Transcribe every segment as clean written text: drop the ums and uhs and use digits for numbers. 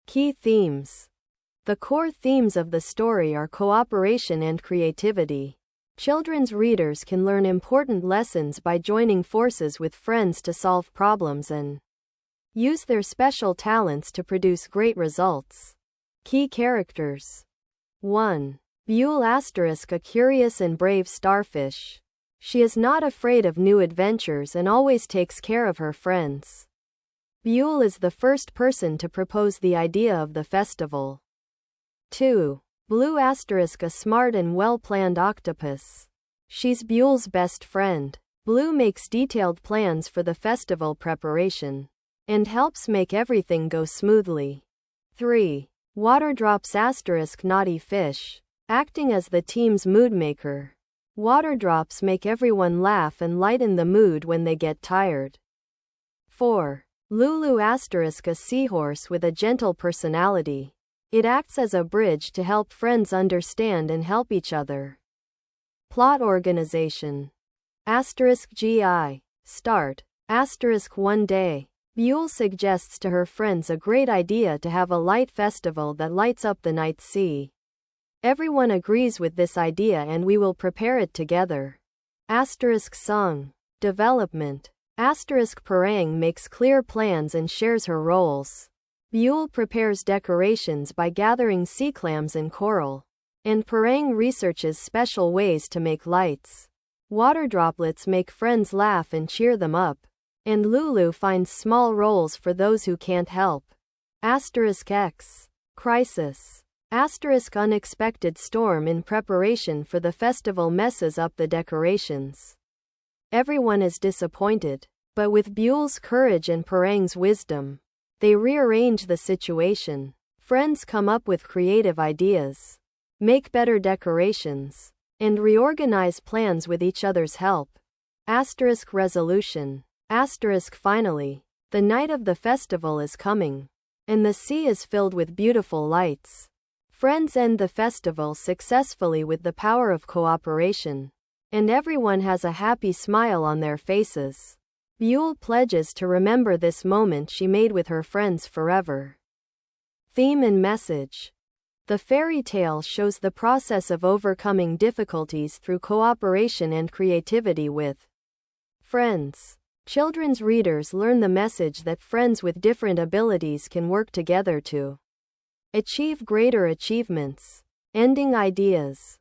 Key themes. The core themes of the story are cooperation and creativity. Children's readers can learn important lessons by joining forces with friends to solve problems and use their special talents to produce great results. Key characters. 1. Byul *, a curious and brave starfish. She is not afraid of new adventures and always takes care of her friends. Byul is the first person to propose the idea of the festival. 2. Blue *, a smart and well-planned octopus. She's Byul's best friend. Blue makes detailed plans for the festival preparation and helps make everything go smoothly. 3. Waterdrops *, naughty fish. Acting as the team's moodmaker. Waterdrops make everyone laugh and lighten the mood when they get tired. 4. Lulu *, a seahorse with a gentle personality. It acts as a bridge to help friends understand and help each other. Plot organization. *GI. Start. One day, Byul suggests to her friends a great idea to have a light festival that lights up the night sea. Everyone agrees with this idea and we will prepare it together. Sung. Development. Parang makes clear plans and shares her roles. Byul prepares decorations by gathering sea clams and coral. And Parang researches special ways to make lights. Water droplets make friends laugh and cheer them up. And Lulu finds small roles for those who can't help. X. Crisis. Unexpected storm in preparation for the festival messes up the decorations. Everyone is disappointed, but with Byul's courage and Parang's wisdom, they rearrange the situation. Friends come up with creative ideas, make better decorations, and reorganize plans with each other's help. Resolution. Finally, the night of the festival is coming, and the sea is filled with beautiful lights. Friends end the festival successfully with the power of cooperation, and everyone has a happy smile on their faces. Byul pledges to remember this moment she made with her friends forever. Theme and message. The fairy tale shows the process of overcoming difficulties through cooperation and creativity with friends. Children's readers learn the message that friends with different abilities can work together to achieve greater achievements. Ending ideas.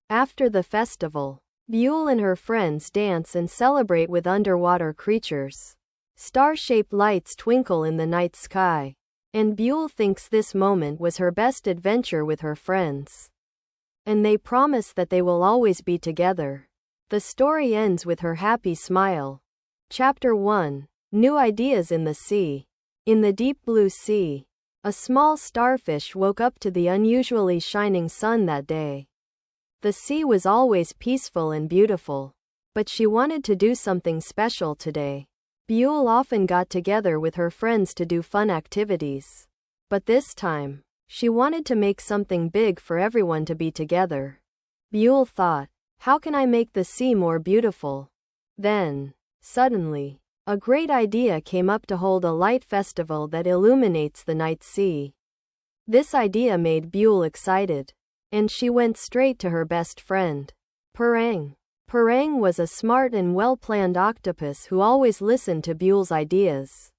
After the festival, Byul and her friends dance and celebrate with underwater creatures. Star-shaped lights twinkle in the night sky, and Byul thinks this moment was her best adventure with her friends. And they promise that they will always be together. The story ends with her happy smile. Chapter 1. New ideas in the sea. In the deep blue sea, a small starfish woke up to the unusually shining sun that day. The sea was always peaceful and beautiful, but she wanted to do something special today. Byul often got together with her friends to do fun activities, but this time, she wanted to make something big for everyone to be together. Byul thought, how can I make the sea more beautiful? Then, suddenly, a great idea came up to hold a light festival that illuminates the night sea. This idea made Byul excited, and she went straight to her best friend, Parang. Parang was a smart and well-planned octopus who always listened to Byul's ideas.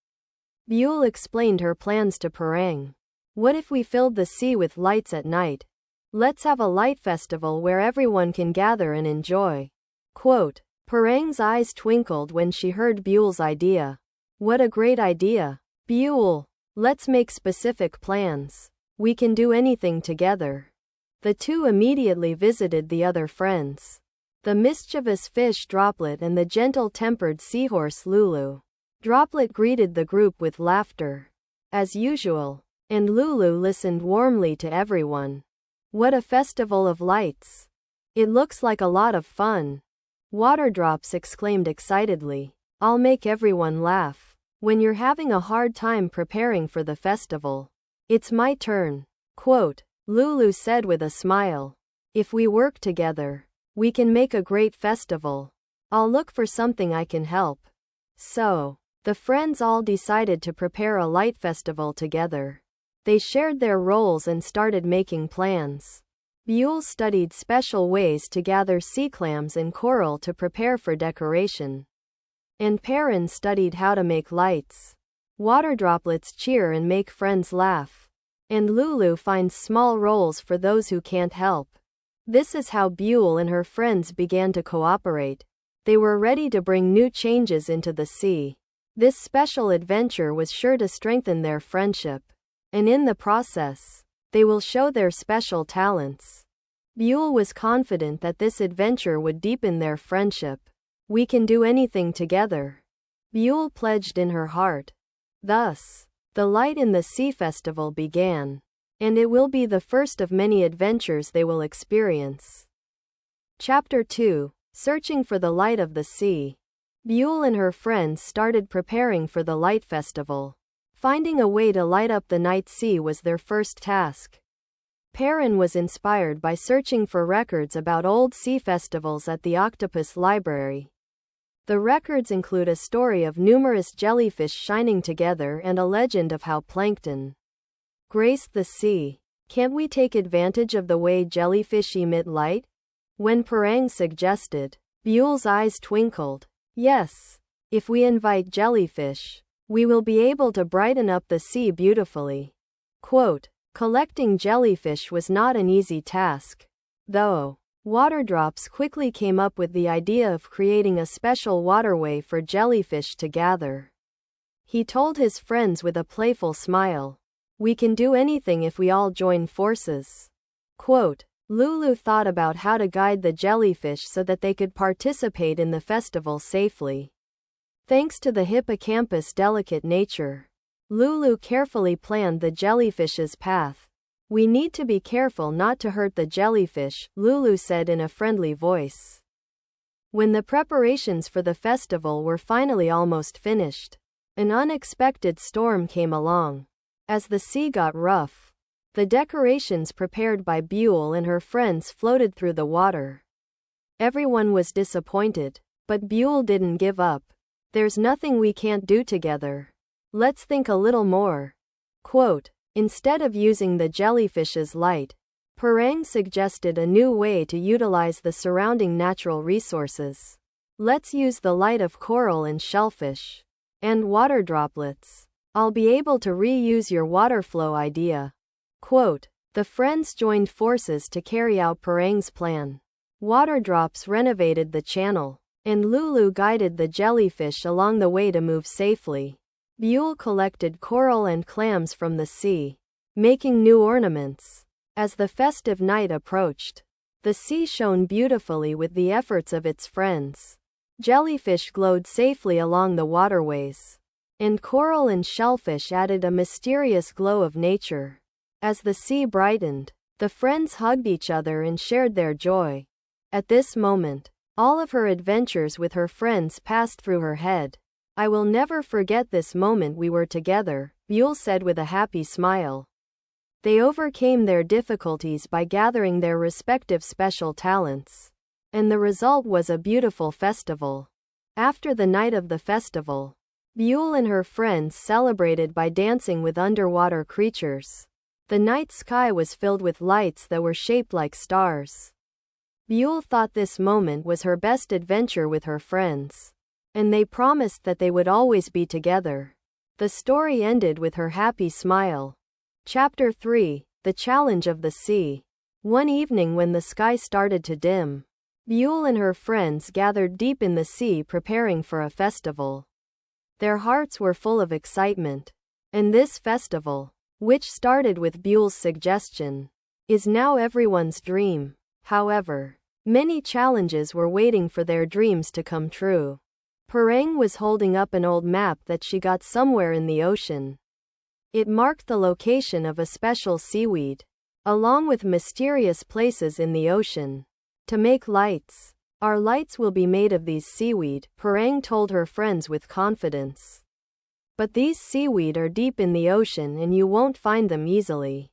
Byul explained her plans to Parang. What if we filled the sea with lights at night? Let's have a light festival where everyone can gather and enjoy. Quote. Parang's eyes twinkled when she heard Byul's idea. What a great idea, Byul. Let's make specific plans. We can do anything together. The two immediately visited the other friends, the mischievous fish Droplet and the gentle-tempered seahorse Lulu. Droplet greeted the group with laughter, as usual, and Lulu listened warmly to everyone. What a festival of lights. It looks like a lot of fun. Waterdrops exclaimed excitedly. I'll make everyone laugh. When you're having a hard time preparing for the festival, it's my turn. Quote. Lulu said with a smile. If we work together, we can make a great festival. I'll look for something I can help. So, the friends all decided to prepare a light festival together. They shared their roles and started making plans. Byul studied special ways to gather sea clams and coral to prepare for decoration. And Perrin studied how to make lights. Water droplets cheer and make friends laugh. And Lulu finds small roles for those who can't help. This is how Byul and her friends began to cooperate. They were ready to bring new changes into the sea. This special adventure was sure to strengthen their friendship. And in the process, they will show their special talents. Byul was confident that this adventure would deepen their friendship. We can do anything together, Byul pledged in her heart. Thus, the Light in the Sea festival began. And it will be the first of many adventures they will experience. Chapter 2: Searching for the Light of the Sea. Byul and her friends started preparing for the Light Festival. Finding a way to light up the night sea was their first task. Perrin was inspired by searching for records about old sea festivals at the Octopus Library. The records include a story of numerous jellyfish shining together and a legend of how plankton graced the sea. Can't we take advantage of the way jellyfish emit light? When Perrin suggested, Byul's eyes twinkled. Yes, if we invite jellyfish, we will be able to brighten up the sea beautifully. Quote, collecting jellyfish was not an easy task, though. Waterdrops quickly came up with the idea of creating a special waterway for jellyfish to gather. He told his friends with a playful smile, "We can do anything if we all join forces." Quote, Lulu thought about how to guide the jellyfish so that they could participate in the festival safely. Thanks to the hippocampus' delicate nature, Lulu carefully planned the jellyfish's path. "We need to be careful not to hurt the jellyfish," Lulu said in a friendly voice. When the preparations for the festival were finally almost finished, an unexpected storm came along. As the sea got rough, the decorations prepared by Byul and her friends floated through the water. Everyone was disappointed, but Byul didn't give up. "There's nothing we can't do together. Let's think a little more." Quote, instead of using the jellyfish's light, Perrin suggested a new way to utilize the surrounding natural resources. "Let's use the light of coral and shellfish. And water droplets. I'll be able to reuse your water flow idea." Quote, the friends joined forces to carry out Perrin's plan. Waterdrops renovated the channel, and Lulu guided the jellyfish along the way to move safely. Byul collected coral and clams from the sea, making new ornaments. As the festive night approached, the sea shone beautifully with the efforts of its friends. Jellyfish glowed safely along the waterways, and coral and shellfish added a mysterious glow of nature. As the sea brightened, the friends hugged each other and shared their joy. At this moment, all of her adventures with her friends passed through her head. "I will never forget this moment we were together," Byul said with a happy smile. They overcame their difficulties by gathering their respective special talents. And the result was a beautiful festival. After the night of the festival, Byul and her friends celebrated by dancing with underwater creatures. The night sky was filled with lights that were shaped like stars. Byul thought this moment was her best adventure with her friends. And they promised that they would always be together. The story ended with her happy smile. Chapter 3: The Challenge of the Sea. One evening when the sky started to dim, Byul and her friends gathered deep in the sea preparing for a festival. Their hearts were full of excitement. And this festival, which started with Byul's suggestion, is now everyone's dream. However, many challenges were waiting for their dreams to come true. Perrin was holding up an old map that she got somewhere in the ocean. It marked the location of a special seaweed, along with mysterious places in the ocean. "To make lights. Our lights will be made of these seaweed," Perrin told her friends with confidence. "But these seaweed are deep in the ocean and you won't find them easily."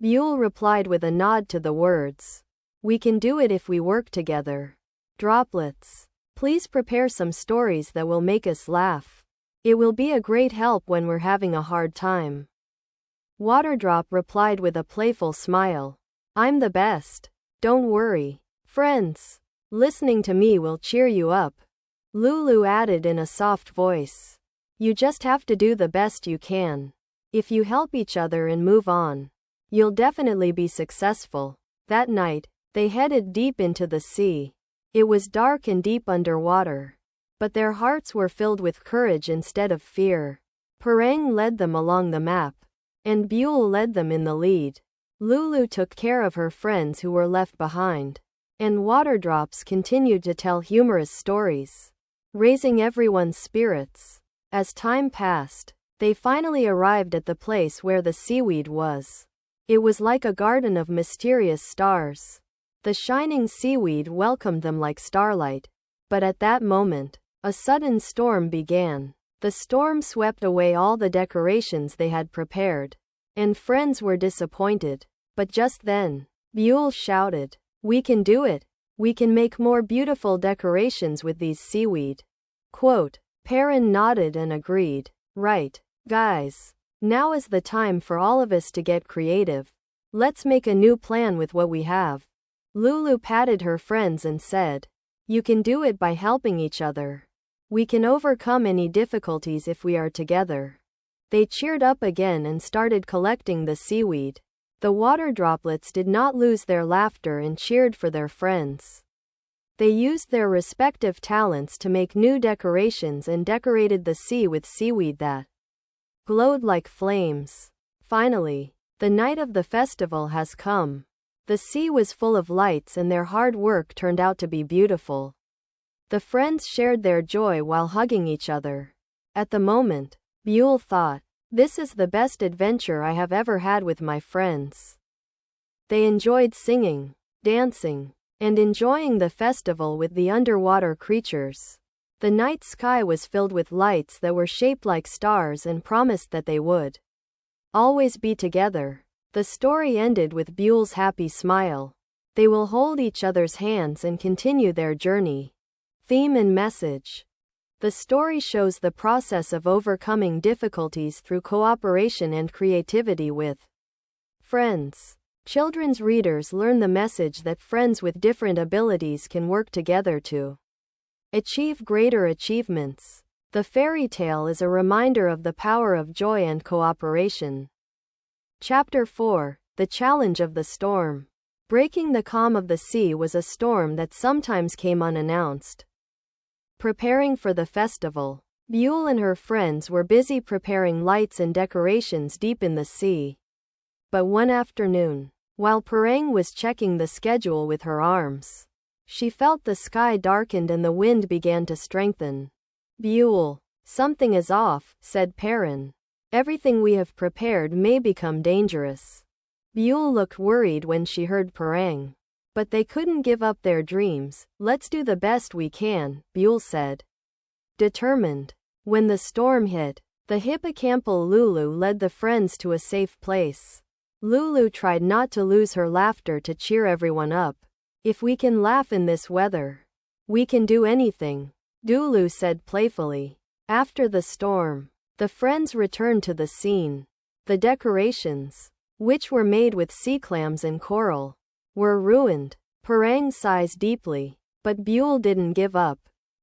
Byul replied with a nod to the words. "We can do it if we work together. Droplets, please prepare some stories that will make us laugh. It will be a great help when we're having a hard time." Waterdrop replied with a playful smile. I'm the best. Don't worry. Friends, listening to me will cheer you up. Lulu added in a soft voice. You just have to do the best you can. If you help each other and move on, you'll definitely be successful. That night, they headed deep into the sea. It was dark and deep underwater, but their hearts were filled with courage instead of fear. Parang led them along the map, and Byul led them in the lead. Lulu took care of her friends who were left behind, and Waterdrops continued to tell humorous stories, raising everyone's spirits. As time passed, they finally arrived at the place where the seaweed was. It was like a garden of mysterious stars. The shining seaweed welcomed them like starlight. But at that moment, a sudden storm began. The storm swept away all the decorations they had prepared, and friends were disappointed. But just then, Byul shouted, "We can do it! We can make more beautiful decorations with these seaweed." Quote, Perrin nodded and agreed. Right, guys. Now is the time for all of us to get creative. Let's make a new plan with what we have. Lulu patted her friends and said, You can do it by helping each other. We can overcome any difficulties if we are together. They cheered up again and started collecting the seaweed. The water droplets did not lose their laughter and cheered for their friends. They used their respective talents to make new decorations and decorated the sea with seaweed that glowed like flames. Finally, the night of the festival has come. The sea was full of lights and their hard work turned out to be beautiful. The friends shared their joy while hugging each other. At the moment, Byul thought, this is the best adventure I have ever had with my friends. They enjoyed singing, dancing, and enjoying the festival with the underwater creatures. The night sky was filled with lights that were shaped like stars and promised that they would always be together. The story ended with Byul's happy smile. They will hold each other's hands and continue their journey. Theme and message. The story shows the process of overcoming difficulties through cooperation and creativity with friends. Children's readers learn the message that friends with different abilities can work together to achieve greater achievements. The fairy tale is a reminder of the power of joy and cooperation. Chapter 4: The Challenge of the Storm. Breaking the calm of the sea was a storm that sometimes came unannounced. Preparing for the festival, Byul and her friends were busy preparing lights and decorations deep in the sea. But one afternoon, while Parang was checking the schedule with her arms, she felt the sky darkened and the wind began to strengthen. Byul, something is off, said Perrin. Everything we have prepared may become dangerous. Byul looked worried when she heard Parang. But they couldn't give up their dreams. Let's do the best we can, Byul said. Determined. When the storm hit, the hippocampal Lulu led the friends to a safe place. Lulu tried not to lose her laughter to cheer everyone up. If we can laugh in this weather, we can do anything, Lulu said playfully. After the storm, the friends returned to the scene. The decorations, which were made with sea clams and coral, were ruined. Parang sighs deeply, but Byul didn't give up.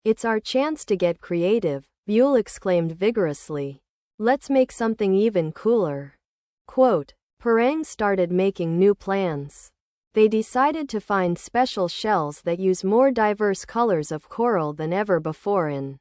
It's our chance to get creative, Byul exclaimed vigorously. Let's make something even cooler. Quote, Parang started making new plans. They decided to find special shells that use more diverse colors of coral than ever before and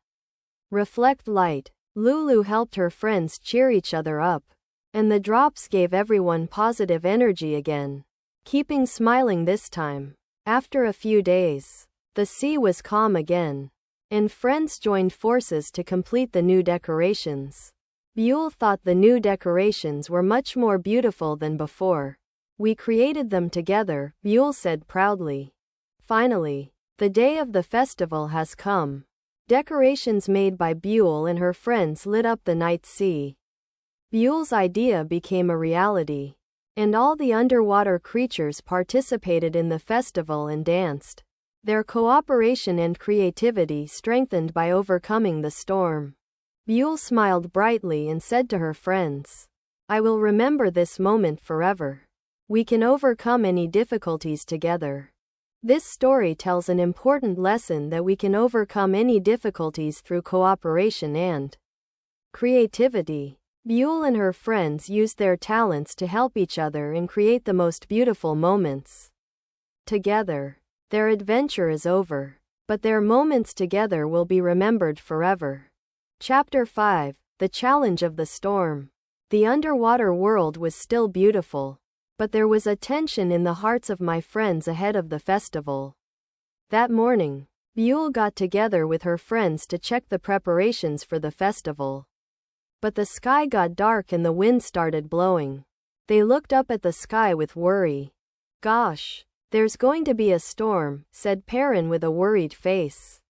reflect light. Lulu helped her friends cheer each other up, and the drops gave everyone positive energy again, keeping smiling this time. After a few days, the sea was calm again, and friends joined forces to complete the new decorations. Byul thought the new decorations were much more beautiful than before. We created them together, Byul said proudly. Finally, the day of the festival has come. Decorations made by Byul and her friends lit up the night sea. Byul's idea became a reality, and all the underwater creatures participated in the festival and danced. Their cooperation and creativity strengthened by overcoming the storm. Byul smiled brightly and said to her friends, I will remember this moment forever. We can overcome any difficulties together. This story tells an important lesson that we can overcome any difficulties through cooperation and creativity. Byul and her friends used their talents to help each other and create the most beautiful moments together. Their adventure is over, but their moments together will be remembered forever. Chapter 5: The Challenge of the Storm. The underwater world was still beautiful, but there was a tension in the hearts of my friends ahead of the festival. That morning, Byul got together with her friends to check the preparations for the festival. But the sky got dark and the wind started blowing. They looked up at the sky with worry. "Gosh, there's going to be a storm," said Perrin with a worried face.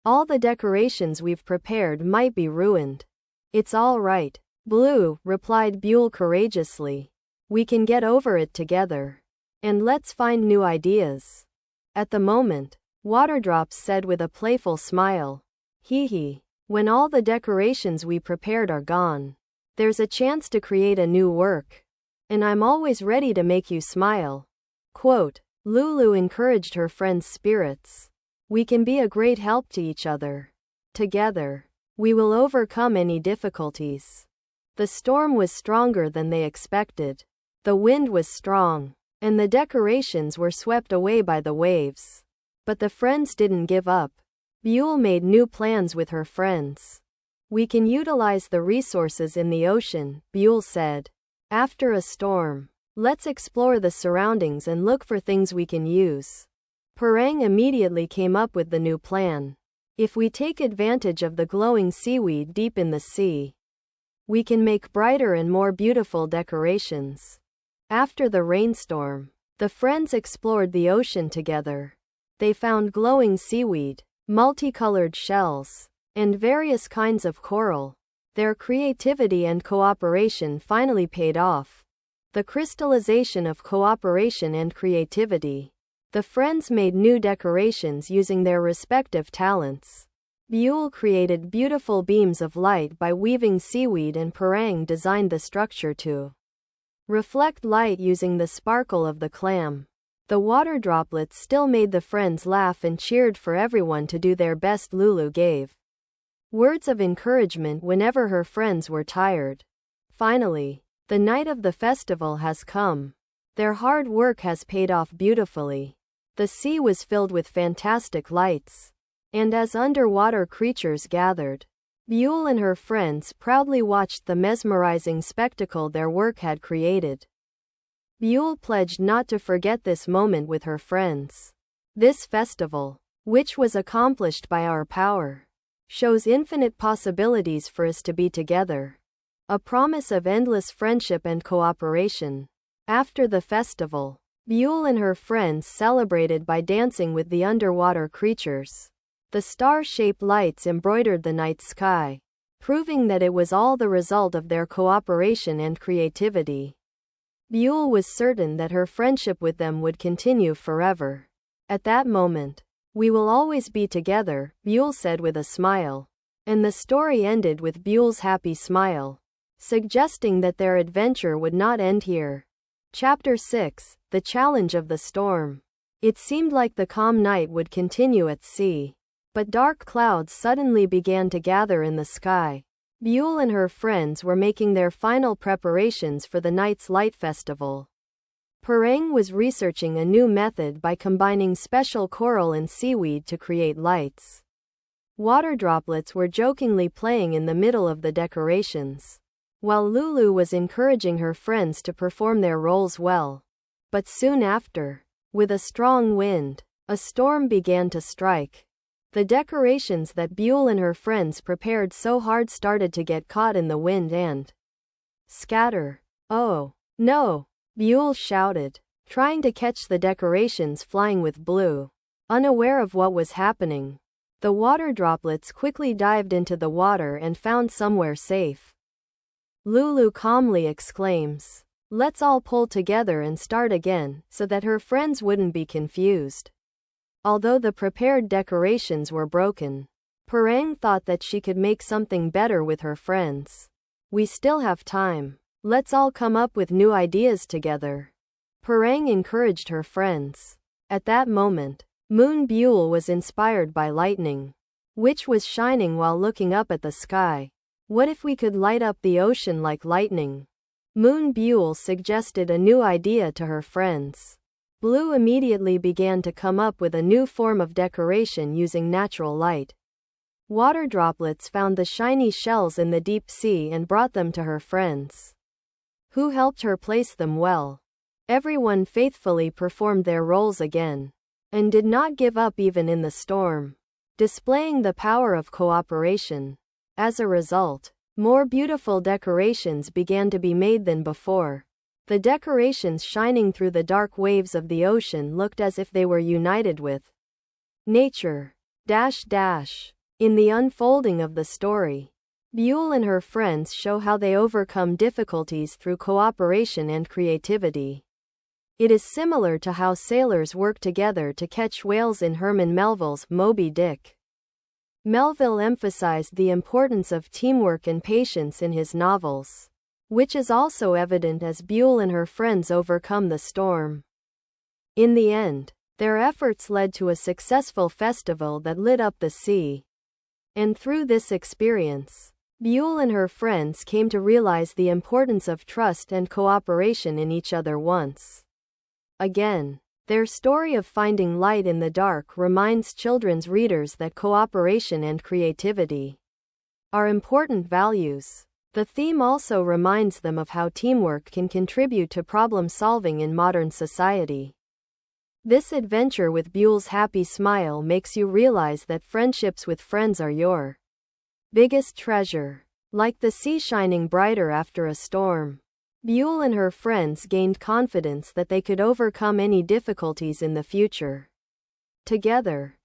"All the decorations we've prepared might be ruined." "It's all right, Blue," replied Byul courageously. "We can get over it together. And let's find new ideas." At the moment, Waterdrops said with a playful smile, "Hee hee. When all the decorations we prepared are gone, there's a chance to create a new work. And I'm always ready to make you smile." Quote, Lulu encouraged her friend's spirits. "We can be a great help to each other. Together, we will overcome any difficulties." The storm was stronger than they expected. The wind was strong, and the decorations were swept away by the waves. But the friends didn't give up. Byul made new plans with her friends. "We can utilize the resources in the ocean," Byul said. "After a storm, let's explore the surroundings and look for things we can use." Perrin immediately came up with the new plan. "If we take advantage of the glowing seaweed deep in the sea, we can make brighter and more beautiful decorations." After the rainstorm, the friends explored the ocean together. They found glowing seaweed, multicolored shells, and various kinds of coral. Their creativity and cooperation finally paid off. The crystallization of cooperation and creativity. The friends made new decorations using their respective talents. Byul created beautiful beams of light by weaving seaweed, and Perrin designed the structure to reflect light using the sparkle of the clam. The water droplets still made the friends laugh and cheered for everyone to do their best. Lulu gave words of encouragement whenever her friends were tired. Finally, the night of the festival has come. Their hard work has paid off beautifully. The sea was filled with fantastic lights. And as underwater creatures gathered, Byul and her friends proudly watched the mesmerizing spectacle their work had created. Byul pledged not to forget this moment with her friends. This festival, which was accomplished by our power, shows infinite possibilities for us to be together. A promise of endless friendship and cooperation. After the festival, Byul and her friends celebrated by dancing with the underwater creatures. The star-shaped lights embroidered the night sky, proving that it was all the result of their cooperation and creativity. Byul was certain that her friendship with them would continue forever. At that moment, "We will always be together," Byul said with a smile. And the story ended with Byul's happy smile, suggesting that their adventure would not end here. Chapter 6: The Challenge of the Storm. It seemed like the calm night would continue at sea. But dark clouds suddenly began to gather in the sky. Byul and her friends were making their final preparations for the night's light festival. Perrin was researching a new method by combining special coral and seaweed to create lights. Water droplets were jokingly playing in the middle of the decorations, while Lulu was encouraging her friends to perform their roles well. But soon after, with a strong wind, a storm began to strike. The decorations that Byul and her friends prepared so hard started to get caught in the wind and scatter. "Oh, no!" Byul shouted, trying to catch the decorations flying with Blue. Unaware of what was happening, the water droplets quickly dived into the water and found somewhere safe. Lulu calmly exclaims, "Let's all pull together and start again," so that her friends wouldn't be confused. Although the prepared decorations were broken, Perrin thought that she could make something better with her friends. "We still have time. Let's all come up with new ideas together. Parang encouraged her friends. At that moment, Moon Byul was inspired by lightning, which was shining while looking up at the sky. What if we could light up the ocean like lightning? Moon Byul suggested a new idea to her friends. Blue immediately began to come up with a new form of decoration using natural light. Water droplets found the shiny shells in the deep sea and brought them to her friends, who helped her place them well. Everyone faithfully performed their roles again, and did not give up even in the storm, displaying the power of cooperation. As a result, more beautiful decorations began to be made than before. The decorations shining through the dark waves of the ocean looked as if they were united with nature. In the unfolding of the story, Byul and her friends show how they overcome difficulties through cooperation and creativity. It is similar to how sailors work together to catch whales in Herman Melville's Moby Dick. Melville emphasized the importance of teamwork and patience in his novels, which is also evident as Byul and her friends overcome the storm. In the end, their efforts led to a successful festival that lit up the sea. And through this experience, Byul and her friends came to realize the importance of trust and cooperation in each other once again. Their story of finding light in the dark reminds children's readers that cooperation and creativity are important values. The theme also reminds them of how teamwork can contribute to problem solving in modern society. This adventure with Byul's happy smile makes you realize that friendships with friends are your biggest treasure. Like the sea shining brighter after a storm, Byul and her friends gained confidence that they could overcome any difficulties in the future. Together,